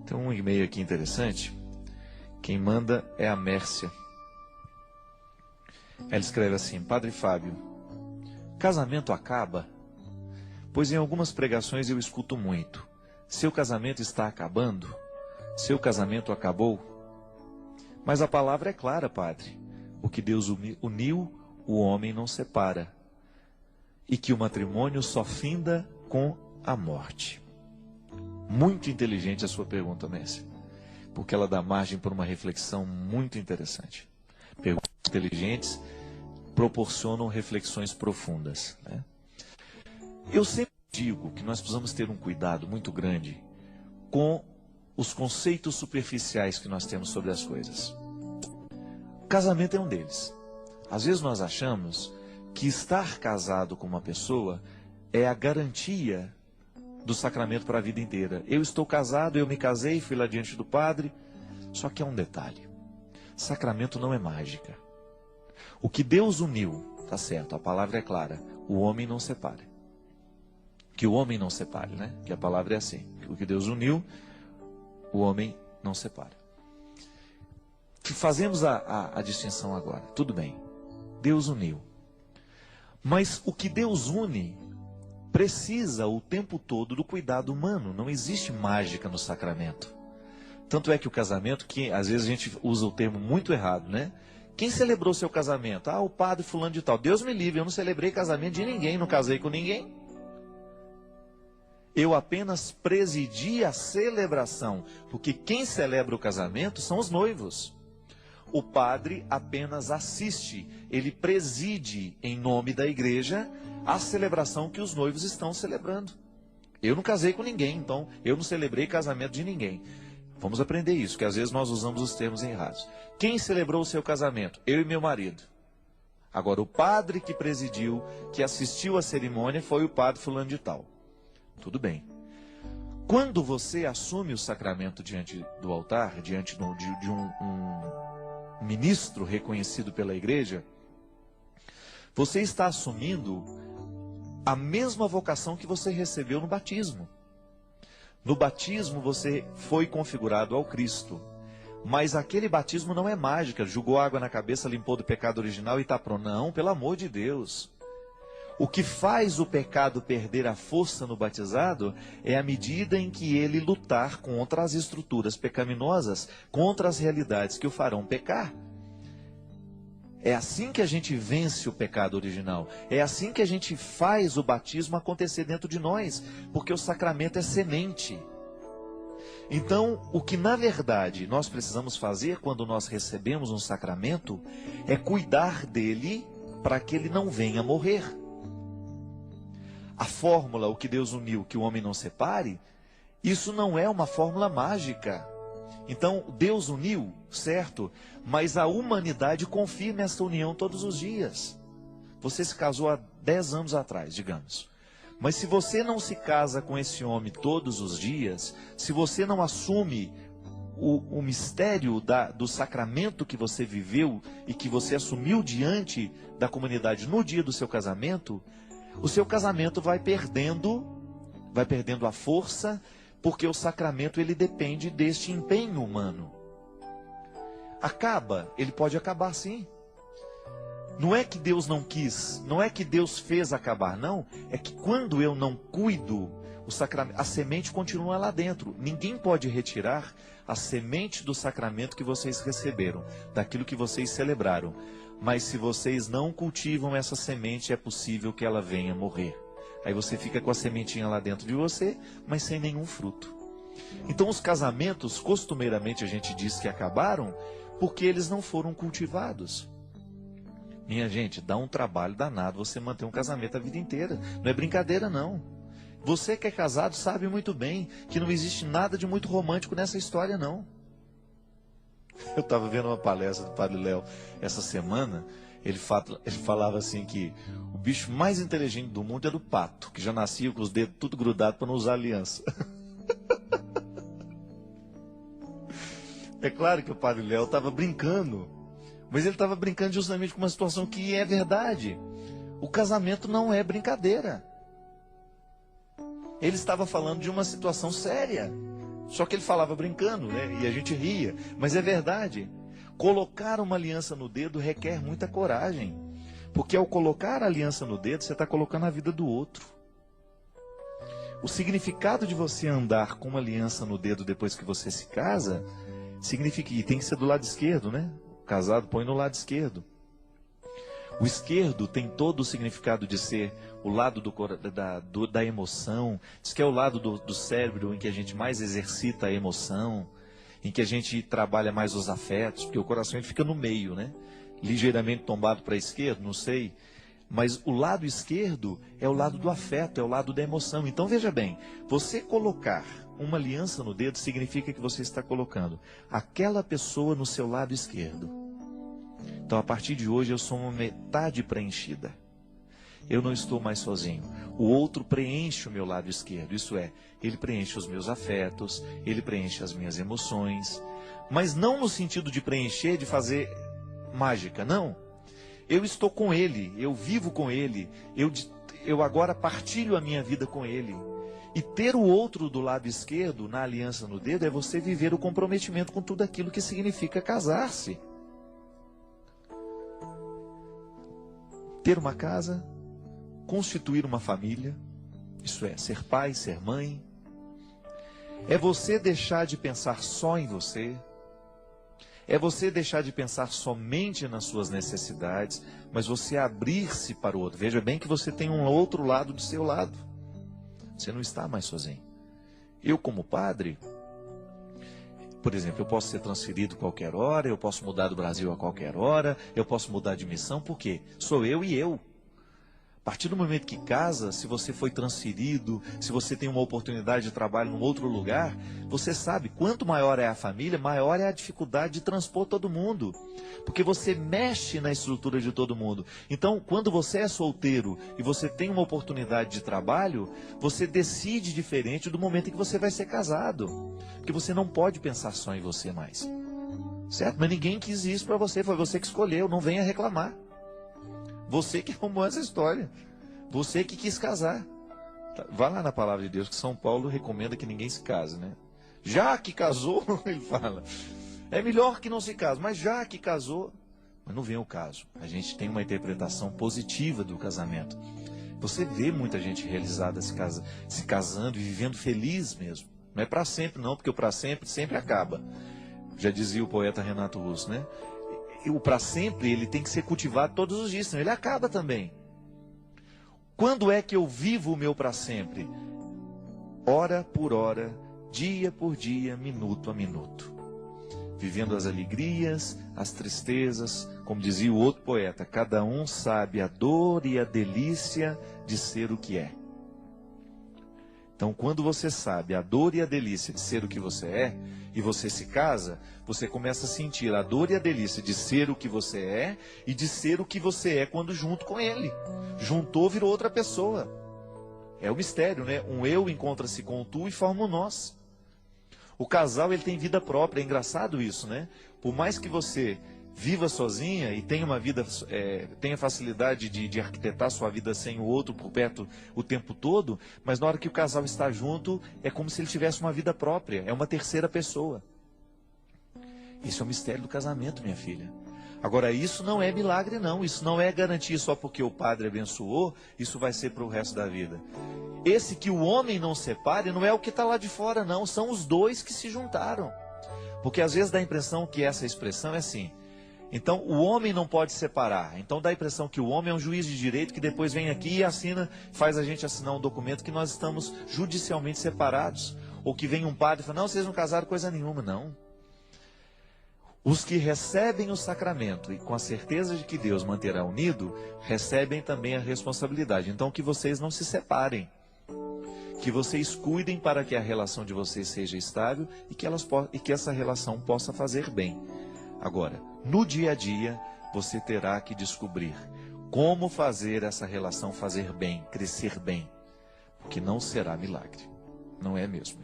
Tem um e-mail aqui interessante. Quem manda é a Mércia. Ela escreve assim: Padre Fábio, casamento acaba? Pois em algumas pregações eu escuto muito: seu casamento está acabando? Seu casamento acabou? Mas a palavra é clara, padre. O que Deus uniu, o homem não separa. E que o matrimônio só finda com a morte. Muito inteligente a sua pergunta, Mércia, porque ela dá margem para uma reflexão muito interessante. Perguntas inteligentes proporcionam reflexões profundas, né? Eu sempre digo que nós precisamos ter um cuidado muito grande com os conceitos superficiais que nós temos sobre as coisas. O casamento é um deles. Às vezes nós achamos que estar casado com uma pessoa é a garantia do sacramento para a vida inteira. Eu estou casado, eu me casei, fui lá diante do padre. Só que é um detalhe: sacramento não é mágica. O que Deus uniu, tá certo, a palavra é clara, o homem não separe. Que o homem não separe, né? Que a palavra é assim: o que Deus uniu, o homem não separa. Que fazemos a distinção agora. Tudo bem, Deus uniu. Mas o que Deus une precisa o tempo todo do cuidado humano. Não existe mágica no sacramento. Tanto é que o casamento, que às vezes a gente usa o termo muito errado, né? Quem celebrou seu casamento? Ah, o padre fulano de tal. Deus me livre, eu não celebrei casamento de ninguém, não casei com ninguém. Eu apenas presidi a celebração, porque quem celebra o casamento são os noivos. O padre apenas assiste, ele preside em nome da igreja a celebração que os noivos estão celebrando. Eu não casei com ninguém, então eu não celebrei casamento de ninguém. Vamos aprender isso, que às vezes nós usamos os termos errados. Quem celebrou o seu casamento? Eu e meu marido. Agora, o padre que presidiu, que assistiu à cerimônia, foi o padre fulano de tal. Tudo bem. Quando você assume o sacramento diante do altar, diante de um ministro reconhecido pela igreja, você está assumindo a mesma vocação que você recebeu no batismo. No batismo você foi configurado ao Cristo, mas aquele batismo não é mágica, jogou água na cabeça, limpou do pecado original e está pronto. Não, pelo amor de Deus. O que faz o pecado perder a força no batizado é a medida em que ele lutar contra as estruturas pecaminosas, contra as realidades que o farão pecar. É assim que a gente vence o pecado original. É assim que a gente faz o batismo acontecer dentro de nós, porque o sacramento é semente. Então, o que na verdade nós precisamos fazer quando nós recebemos um sacramento é cuidar dele para que ele não venha morrer. A fórmula, o que Deus uniu, que o homem não separe, isso não é uma fórmula mágica. Então, Deus uniu, certo, mas a humanidade confirma essa união todos os dias. Você se casou há 10 anos atrás, digamos. Mas se você não se casa com esse homem todos os dias, se você não assume o mistério do sacramento que você viveu e que você assumiu diante da comunidade no dia do seu casamento, o seu casamento vai perdendo a força, porque o sacramento ele depende deste empenho humano. Acaba, ele pode acabar sim. Não é que Deus não quis, não é que Deus fez acabar, não. É que quando eu não cuido, a semente continua lá dentro. Ninguém pode retirar a semente do sacramento que vocês receberam, daquilo que vocês celebraram. Mas se vocês não cultivam essa semente, é possível que ela venha morrer. Aí você fica com a sementinha lá dentro de você, mas sem nenhum fruto. Então os casamentos, costumeiramente a gente diz que acabaram, porque eles não foram cultivados. Minha gente, dá um trabalho danado você manter um casamento a vida inteira. Não é brincadeira não. Você que é casado sabe muito bem que não existe nada de muito romântico nessa história não. Eu estava vendo uma palestra do Padre Léo essa semana. Ele falava assim que o bicho mais inteligente do mundo era o pato, que já nascia com os dedos tudo grudados para não usar aliança. É claro que o Padre Léo estava brincando, mas ele estava brincando justamente com uma situação que é verdade. O casamento não é brincadeira. Ele estava falando de uma situação séria. Só que ele falava brincando, né? E a gente ria. Mas é verdade. Colocar uma aliança no dedo requer muita coragem. Porque ao colocar a aliança no dedo, você está colocando a vida do outro. O significado de você andar com uma aliança no dedo depois que você se casa, significa que tem que ser do lado esquerdo, né? O casado põe no lado esquerdo. O esquerdo tem todo o significado de ser o lado da emoção. Diz que é o lado do cérebro em que a gente mais exercita a emoção, em que a gente trabalha mais os afetos, porque o coração ele fica no meio, né? Ligeiramente tombado para a esquerda, não sei. Mas o lado esquerdo é o lado do afeto, é o lado da emoção. Então veja bem, você colocar uma aliança no dedo significa que você está colocando aquela pessoa no seu lado esquerdo. Então a partir de hoje eu sou uma metade preenchida. Eu não estou mais sozinho. O outro preenche o meu lado esquerdo, isso é, ele preenche os meus afetos, ele preenche as minhas emoções. Mas não no sentido de preencher, de fazer mágica, não. Eu estou com ele, eu vivo com ele, eu agora partilho a minha vida com ele. E ter o outro do lado esquerdo, na aliança no dedo, é você viver o comprometimento com tudo aquilo que significa casar-se. Ter uma casa, constituir uma família, isso é, ser pai, ser mãe. É você deixar de pensar só em você. É você deixar de pensar somente nas suas necessidades, mas você abrir-se para o outro. Veja bem que você tem um outro lado do seu lado. Você não está mais sozinho. Eu, como padre, por exemplo, eu posso ser transferido a qualquer hora, eu posso mudar do Brasil a qualquer hora, eu posso mudar de missão, por quê? Sou eu e eu. A partir do momento que casa, se você foi transferido, se você tem uma oportunidade de trabalho em outro lugar, você sabe, quanto maior é a família, maior é a dificuldade de transpor todo mundo. Porque você mexe na estrutura de todo mundo. Então, quando você é solteiro e você tem uma oportunidade de trabalho, você decide diferente do momento em que você vai ser casado. Porque você não pode pensar só em você mais. Certo? Mas ninguém quis isso para você, foi você que escolheu, não venha reclamar. Você que arrumou essa história. Você que quis casar. Vá lá na palavra de Deus que São Paulo recomenda que ninguém se case, né? Já que casou, ele fala, é melhor que não se case, mas já que casou, mas não vem o caso. A gente tem uma interpretação positiva do casamento. Você vê muita gente realizada se casando e vivendo feliz mesmo. Não é para sempre não, porque o para sempre sempre acaba. Já dizia o poeta Renato Russo, né? O para sempre, ele tem que ser cultivado todos os dias, senão ele acaba também. Quando é que eu vivo o meu para sempre? Hora por hora, dia por dia, minuto a minuto. Vivendo as alegrias, as tristezas, como dizia o outro poeta, cada um sabe a dor e a delícia de ser o que é. Então, quando você sabe a dor e a delícia de ser o que você é, e você se casa, você começa a sentir a dor e a delícia de ser o que você é, e de ser o que você é quando junto com ele. Juntou, virou outra pessoa. É o mistério, né? Um eu encontra-se com o tu e forma um nós. O casal, ele tem vida própria, é engraçado isso, né? Por mais que você viva sozinha e tenha uma vida, tenha facilidade de arquitetar sua vida sem o outro por perto o tempo todo, mas na hora que o casal está junto, é como se ele tivesse uma vida própria, é uma terceira pessoa. Esse é o mistério do casamento, minha filha. Agora, isso não é milagre não, isso não é garantia só porque o padre abençoou, isso vai ser para o resto da vida. Esse que o homem não separe não é o que está lá de fora não, são os dois que se juntaram. Porque às vezes dá a impressão que essa expressão é assim, então o homem não pode separar, então dá a impressão que o homem é um juiz de direito que depois vem aqui e assina, faz a gente assinar um documento que nós estamos judicialmente separados, ou que vem um padre e fala, não, vocês não casaram coisa nenhuma, não. Os que recebem o sacramento e com a certeza de que Deus manterá unido, recebem também a responsabilidade, então que vocês não se separem, que vocês cuidem para que a relação de vocês seja estável e que essa relação possa fazer bem. Agora, no dia a dia, você terá que descobrir como fazer essa relação fazer bem, crescer bem. Porque não será milagre. Não é mesmo.